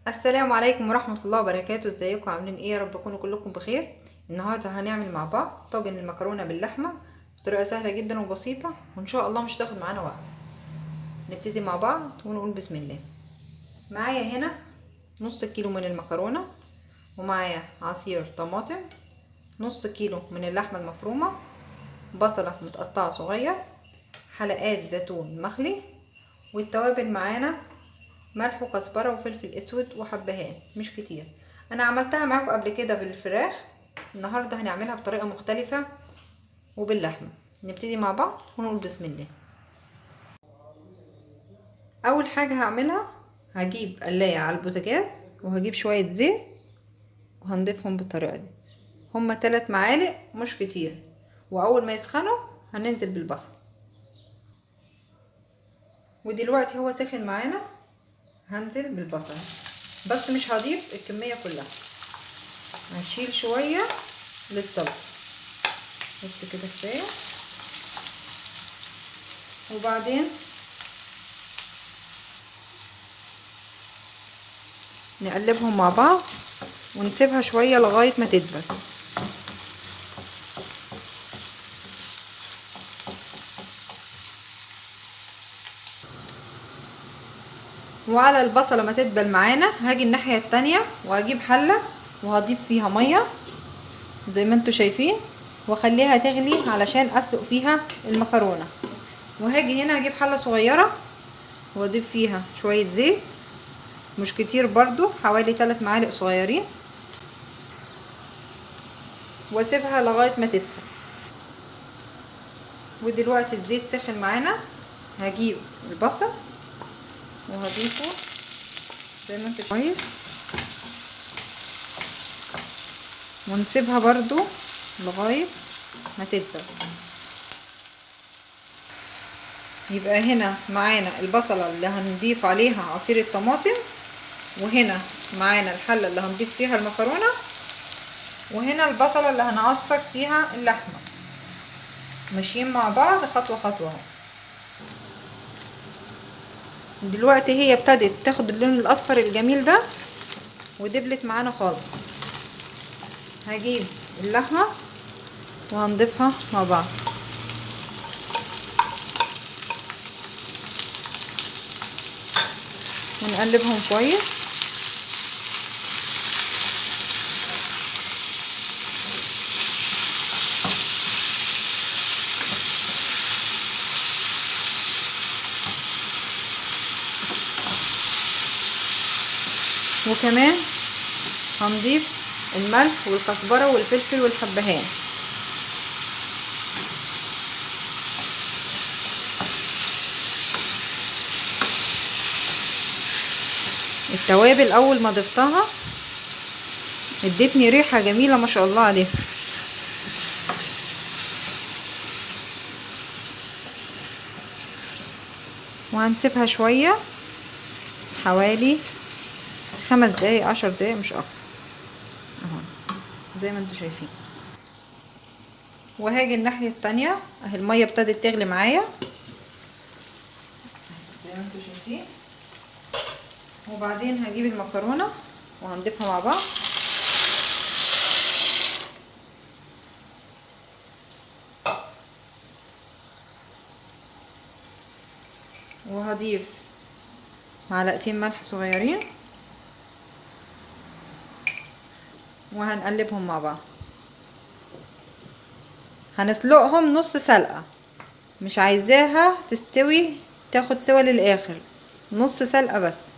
السلام عليكم ورحمة الله وبركاته. ازيكم عاملين ايه؟ يا رب تكونوا كلكم بخير. النهارده هنعمل مع بعض طاجن المكرونة باللحمة بطريقة سهلة جدا وبسيطة، وان شاء الله مش تاخد معانا وقت. نبتدي مع بعض ونقول بسم الله. معايا هنا نص كيلو من المكرونة، ومعايا عصير طماطم، نص كيلو من اللحمة المفرومة، بصلة متقطعة صغير، حلقات زيتون مخلي، والتوابل معانا ملح وكزبره وفلفل اسود وحبهان مش كتير. انا عملتها معاكم قبل كده بالفراخ، النهارده هنعملها بطريقه مختلفه وباللحمه. نبتدي مع بعض ونقول بسم الله. اول حاجه هعملها، هجيب قلايه على البوتاجاز وهجيب شويه زيت وهنضيفهم بالطريقه دي. هما 3 معالق مش كتير، واول ما يسخنوا هننزل بالبصل. ودلوقتي هو سخن معانا، هنزل بالبصل بس مش هضيف الكميه كلها، هشيل شويه للصلصه بس كده كفايه. وبعدين نقلبهم مع بعض ونسيبها شويه لغايه ما تدبل. وعلى البصله ما تدبل معانا هاجي الناحيه التانية وهجيب حله وهضيف فيها ميه زي ما انتوا شايفين، واخليها تغلي علشان اسلق فيها المكرونه. وهاجي هنا هجيب حله صغيره واضيف فيها شويه زيت مش كتير برضو، حوالي 3 معالق صغيرين، واسيبها لغايه ما تسخن. ودلوقتي الزيت سخن معانا، هجيب البصل وهضيفه زي ما انتوا كويس، ونسيبها برضو لغايه ما تدبل. يبقى هنا معانا البصله اللي هنضيف عليها عصير الطماطم، وهنا معانا الحله اللي هنضيف فيها المكرونه، وهنا البصله اللي هنعصر فيها اللحمه، ماشيين مع بعض خطوه خطوه اهو. دلوقتي هي ابتدت تاخد اللون الاصفر الجميل ده ودبلت معانا خالص. هجيب اللحمه وهنضيفها مع بعض ونقلبهم كويس. وكمان هنضيف الملح والكزبره والفلفل والحبهان. التوابل اول ما ضفتها ادتني ريحه جميله ما شاء الله عليها. وهنسيبها شويه حوالي 5 دقايق 10 دقايق مش اكتر اهو زي ما انتوا شايفين. وهاجي الناحيه التانية اهي الميه ابتدت تغلي معايا زي ما انتوا شايفين. وبعدين هجيب المكرونه وهنضيفها مع بعض، وهضيف معلقتين ملح صغيرين وهنقلبهم مع بعض. هنسلقهم نص سلقة، مش عايزاها تستوي تاخد سوا للاخر، نص سلقة بس.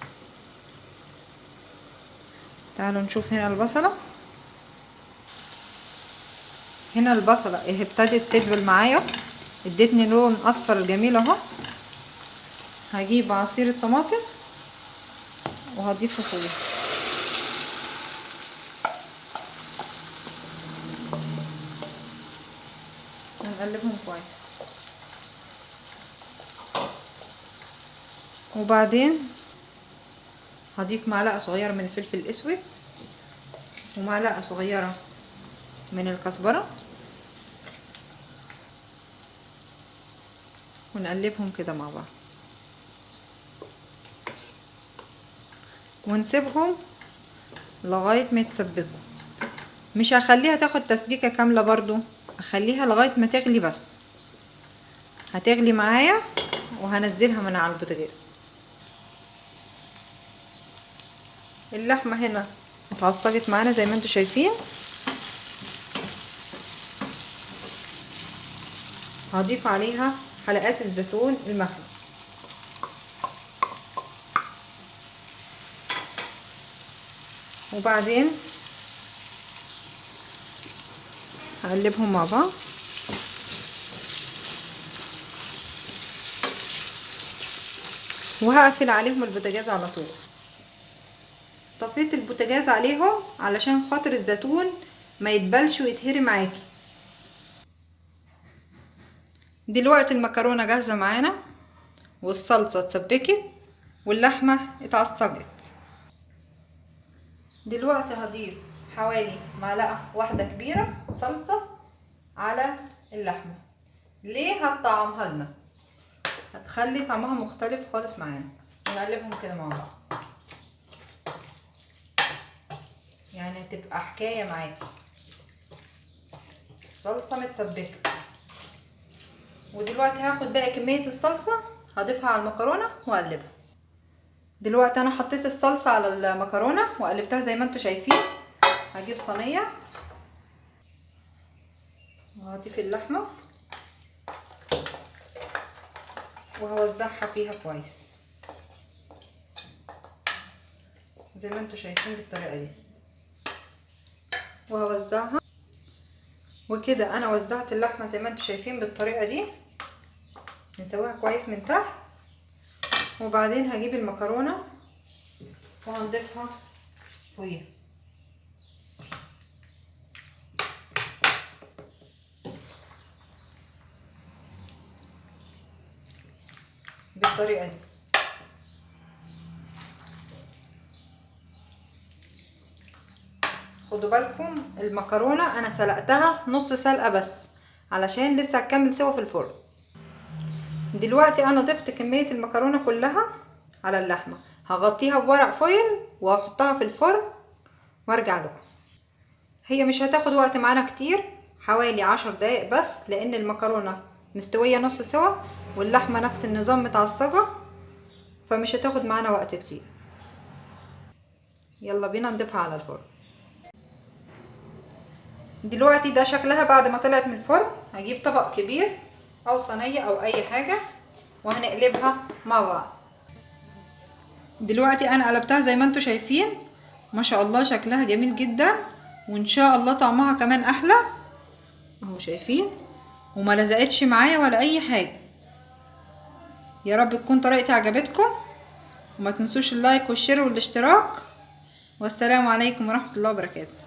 تعالوا نشوف هنا البصلة. هنا البصلة اهي ابتدت تدبل معايا، ادتني لون اصفر جميل اهو. هجيب عصير الطماطم وهضيفه فوق ونقلبهم كويس. وبعدين هضيف معلقة صغيرة من الفلفل الاسود ومعلقة صغيرة من الكزبرة ونقلبهم كده مع بعض. ونسيبهم لغاية ما يتسبكوا. مش هخليها تاخد تسبيكة كاملة برضو، اخليها لغاية ما تغلي بس. هتغلي معايا وهنزلها من على البوتاجاز. اللحمة هنا اتعصجت معانا زي ما انتوا شايفين. هضيف عليها حلقات الزيتون المخلي، وبعدين هقلبهم مع بعض. وهقفل عليهم البوتاجاز على طول. طفيت البوتاجاز عليهم علشان خاطر الزيتون ما يتبلش ويتهري معاكي. دلوقتي المكرونه جاهزه معانا، والصلصه اتسبكت، واللحمه اتعصجت. دلوقتي هضيف حوالي معلقه واحده كبيره صلصه على اللحمه. ليه؟ هتطعمها لنا، هتخلي طعمها مختلف خالص معانا. ونقلبهم كده مع بعض، يعني هتبقى حكايه معاكي. الصلصه متسبكه. ودلوقتي هاخد باقي كميه الصلصه هضيفها على المكرونه واقلبها. دلوقتي انا حطيت الصلصه على المكرونه وقلبتها زي ما انتوا شايفين. هجيب صينيه وهضيف اللحمه وهوزعها فيها كويس زي ما انتوا شايفين بالطريقه دي، وهوزعها. وكده انا وزعت اللحمه زي ما انتوا شايفين بالطريقه دي. نسويها كويس من تحت، وبعدين هجيب المكرونه وهنضيفها فوقيها بالطريقه دي. خدوا بالكم المكرونه انا سلقتها نص سلقه بس علشان لسه هتكمل سوا في الفرن. دلوقتي انا ضفت كميه المكرونه كلها على اللحمه. هغطيها بورق فويل وهحطها في الفرن وارجع لكم. هي مش هتاخد وقت معانا كتير، حوالي 10 دقايق بس، لان المكرونه مستويه نص سوا واللحمه نفس النظام متعصجه، فمش هتاخد معانا وقت كتير. يلا بينا نضيفها على الفرن. دلوقتي ده شكلها بعد ما طلعت من الفرن. هجيب طبق كبير او صينيه او اي حاجه وهنقلبها مع بعض. دلوقتي انا قلبتها زي ما انتوا شايفين، ما شاء الله شكلها جميل جدا، وان شاء الله طعمها كمان احلى اهو شايفين، وما لزقتش معايا ولا اي حاجه. يا رب تكون طريقتي عجبتكم، وما تنسوش اللايك والشير والاشتراك، والسلام عليكم ورحمه الله وبركاته.